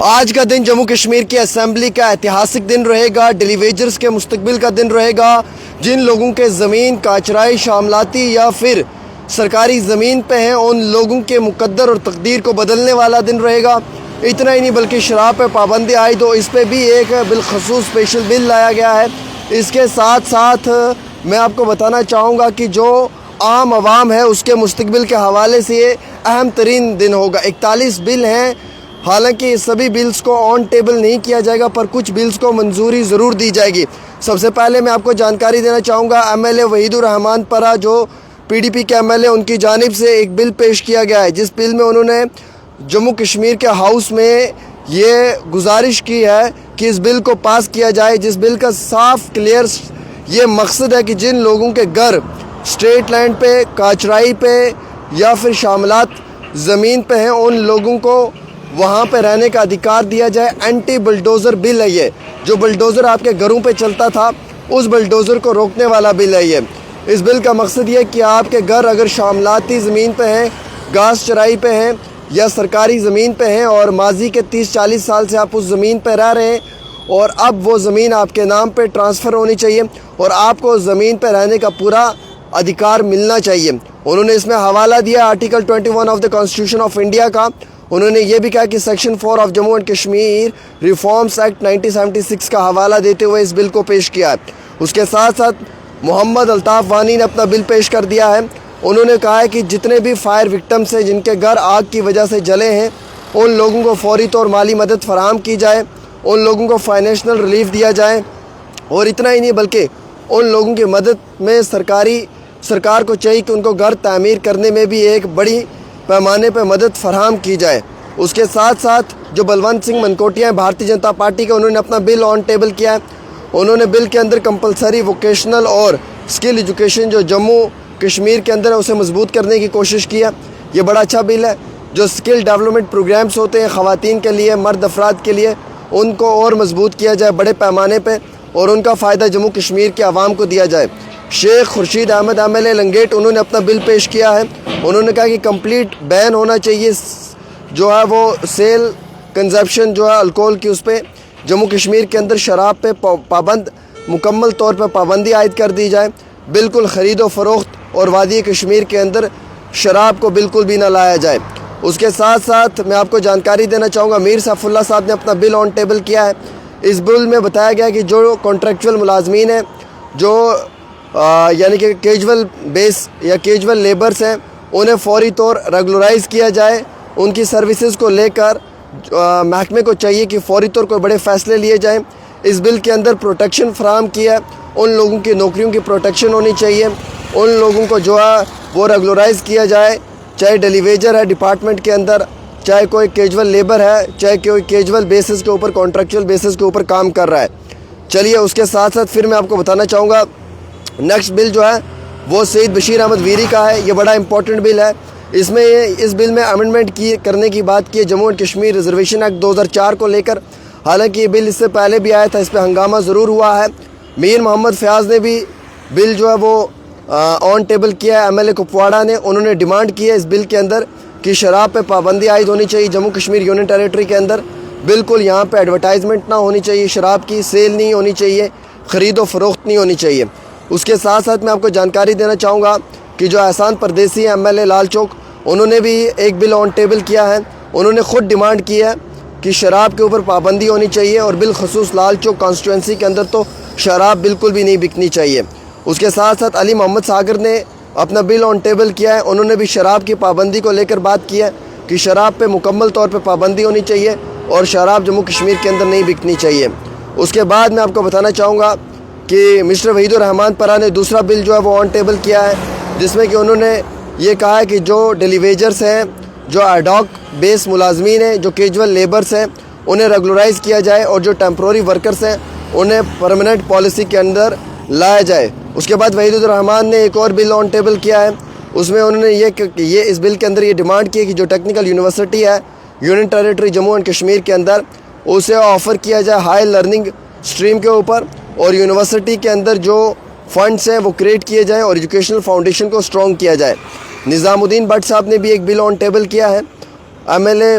آج کا دن جموں کشمیر کی اسمبلی کا ایتہاسک دن رہے گا، ڈیلی ویجرز کے مستقبل کا دن رہے گا، جن لوگوں کے زمین کاچرائی شاملاتی یا پھر سرکاری زمین پہ ہیں ان لوگوں کے مقدر اور تقدیر کو بدلنے والا دن رہے گا۔ اتنا ہی نہیں بلکہ شراب پہ پابندی عائد ہو، اس پہ بھی ایک بالخصوص اسپیشل بل لایا گیا ہے۔ اس کے ساتھ ساتھ میں آپ کو بتانا چاہوں گا کہ جو عام عوام ہے اس کے مستقبل کے حوالے سے یہ اہم ترین دن ہوگا۔ 41 بل ہیں، حالانکہ سبھی بلز کو آن ٹیبل نہیں کیا جائے گا، پر کچھ بلز کو منظوری ضرور دی جائے گی۔ سب سے پہلے میں آپ کو جانکاری دینا چاہوں گا، ایم ایل اے وحید الرحمان پرہ جو پی ڈی پی کے ایم ایل اے، ان کی جانب سے ایک بل پیش کیا گیا ہے، جس بل میں انہوں نے جموں کشمیر کے ہاؤس میں یہ گزارش کی ہے کہ اس بل کو پاس کیا جائے، جس بل کا صاف کلیئر یہ مقصد ہے کہ جن لوگوں کے گھر اسٹیٹ لینڈ پہ، کاچرائی پہ یا پھر شاملات زمین پہ ہیں ان لوگوں کو وہاں پہ رہنے کا ادھیکار دیا جائے۔ اینٹی بلڈوزر بل ہے یہ، جو بلڈوزر آپ کے گھروں پہ چلتا تھا اس بلڈوزر کو روکنے والا بل ہے یہ۔ اس بل کا مقصد یہ کہ آپ کے گھر اگر شاملاتی زمین پہ ہیں، گھاس چرائی پہ ہیں یا سرکاری زمین پہ ہیں اور ماضی کے 30-40 سال سے آپ اس زمین پہ رہ رہے ہیں اور اب وہ زمین آپ کے نام پہ ٹرانسفر ہونی چاہیے اور آپ کو زمین پہ رہنے کا پورا ادھیکار ملنا چاہیے۔ انہوں نے اس میں حوالہ دیا article 21 of the constitution of India کا۔ انہوں نے یہ بھی کہا کہ section 4 of Jammu and Kashmir reforms act 1976 کا حوالہ دیتے ہوئے اس بل کو پیش کیا ہے۔ اس کے ساتھ ساتھ محمد الطاف وانی نے اپنا بل پیش کر دیا ہے۔ انہوں نے کہا ہے کہ جتنے بھی فائر وکٹمز ہیں جن کے گھر آگ کی وجہ سے جلے ہیں ان لوگوں کو فوری طور مالی مدد فراہم کی جائے، ان لوگوں کو فائنینشنل ریلیف دیا جائے، اور اتنا ہی نہیں بلکہ ان لوگوں کی مدد میں سرکار کو چاہیے کہ ان کو گھر تعمیر کرنے میں بھی ایک بڑی پیمانے پہ مدد فراہم کی جائے۔ اس کے ساتھ ساتھ جو بلونت سنگھ منکوٹیا ہیں بھارتی جنتا پارٹی کے، انہوں نے اپنا بل آن ٹیبل کیا ہے۔ انہوں نے بل کے اندر کمپلسری ووکیشنل اور اسکل ایجوکیشن جو جموں کشمیر کے اندر ہے اسے مضبوط کرنے کی کوشش کی ہے۔ یہ بڑا اچھا بل ہے۔ جو اسکل ڈیولپمنٹ پروگرامز ہوتے ہیں خواتین کے لیے، مرد افراد کے لیے، ان کو اور مضبوط کیا جائے بڑے پیمانے پہ اور ان کا فائدہ جموں کشمیر کے عوام کو دیا جائے۔ Sheikh Khurshid Ahmed M L A Langate, انہوں نے اپنا بل پیش کیا ہے۔ انہوں نے کہا کہ کمپلیٹ بین ہونا چاہیے جو ہے وہ سیل کنزپشن جو ہے الکوہل کی، اس پہ جموں کشمیر کے اندر شراب پہ مکمل طور پہ پابندی عائد کر دی جائے۔ بالکل خرید و فروخت اور وادی کشمیر کے اندر شراب کو بالکل بھی نہ لایا جائے۔ اس کے ساتھ ساتھ میں آپ کو جانکاری دینا چاہوں گا، میر سیف اللہ صاحب نے اپنا بل آن ٹیبل کیا ہے۔ اس بل میں بتایا گیا کہ جو کانٹریکچول ملازمین ہیں، جو یعنی کہ کیجول بیس یا کیجول لیبرز ہیں، انہیں فوری طور ریگولرائز کیا جائے۔ ان کی سروسز کو لے کر محکمے کو چاہیے کہ فوری طور کوئی بڑے فیصلے لیے جائیں۔ اس بل کے اندر پروٹیکشن فراہم کیا ہے، ان لوگوں کی نوکریوں کی پروٹیکشن ہونی چاہیے، ان لوگوں کو جو ہے وہ ریگولرائز کیا جائے، چاہے ڈیلی ویجر ہے ڈپارٹمنٹ کے اندر، چاہے کوئی کیجول لیبر ہے، چاہے کوئی کیجول بیسس کے اوپر، کانٹریکچول بیسس کے اوپر کام کر رہا ہے۔ چلیے اس کے ساتھ ساتھ پھر میں آپ کو بتانا چاہوں گا نیکسٹ بل جو ہے وہ سید بشیر احمد ویری کا ہے۔ یہ بڑا امپورٹنٹ بل ہے۔ اس بل میں امینڈمنٹ کرنے کی بات کی ہے Jammu and Kashmir reservation act 2004 کو لے کر۔ حالانکہ یہ بل اس سے پہلے بھی آیا تھا، اس پہ ہنگامہ ضرور ہوا ہے۔ میر محمد فیاض نے بھی بل جو ہے وہ آن ٹیبل کیا ہے، ایم ایل اے کپواڑہ نے۔ انہوں نے ڈیمانڈ کی ہے اس بل کے اندر کہ شراب پہ پابندی عائد ہونی چاہیے جموں کشمیر یونین ٹیریٹری کے اندر۔ بالکل یہاں پہ ایڈورٹائزمنٹ نہ ہونی چاہیے، شراب کی سیل نہیں ہونی چاہیے، خرید و فروخت نہیں ہونی چاہیے۔ اس کے ساتھ ساتھ میں آپ کو جانکاری دینا چاہوں گا کہ جو احسان پردیسی ہیں ایم ایل اے لال چوک، انہوں نے بھی ایک بل آن ٹیبل کیا ہے۔ انہوں نے خود ڈیمانڈ کی ہے کہ شراب کے اوپر پابندی ہونی چاہیے اور بالخصوص لال چوک کانسٹیٹوئنسی کے اندر تو شراب بالکل بھی نہیں بکنی چاہیے۔ اس کے ساتھ ساتھ علی محمد ساگر نے اپنا بل آن ٹیبل کیا ہے۔ انہوں نے بھی شراب کی پابندی کو لے کر بات کی ہے کہ شراب پہ مکمل طور پہ پابندی ہونی چاہیے اور شراب جموں کشمیر کے اندر نہیں بکنی چاہیے۔ اس کے بعد میں آپ کو بتانا چاہوں گا کہ مسٹر وحید الرحمان پرہ نے دوسرا بل جو ہے وہ آن ٹیبل کیا ہے، جس میں کہ انہوں نے یہ کہا ہے کہ جو ڈیلی ویجرز ہیں، جو ایڈاک بیس ملازمین ہیں، جو کیجول لیبرز ہیں، انہیں ریگولرائز کیا جائے اور جو ٹیمپروری ورکرز ہیں انہیں پرماننٹ پالیسی کے اندر لایا جائے۔ اس کے بعد وحید الرحمان نے ایک اور بل آن ٹیبل کیا ہے۔ اس میں انہوں نے یہ اس بل کے اندر یہ ڈیمانڈ کی ہے کہ جو ٹیکنیکل یونیورسٹی ہے union territory Jammu and Kashmir کے اندر، اسے آفر کیا جائے ہائی لرننگ سٹریم کے اوپر، اور یونیورسٹی کے اندر جو فنڈز ہیں وہ کریٹ کیے جائیں اور ایجوکیشنل فاؤنڈیشن کو سٹرونگ کیا جائے۔ نظام الدین بٹ صاحب نے بھی ایک بل آن ٹیبل کیا ہے۔ MLA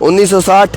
1960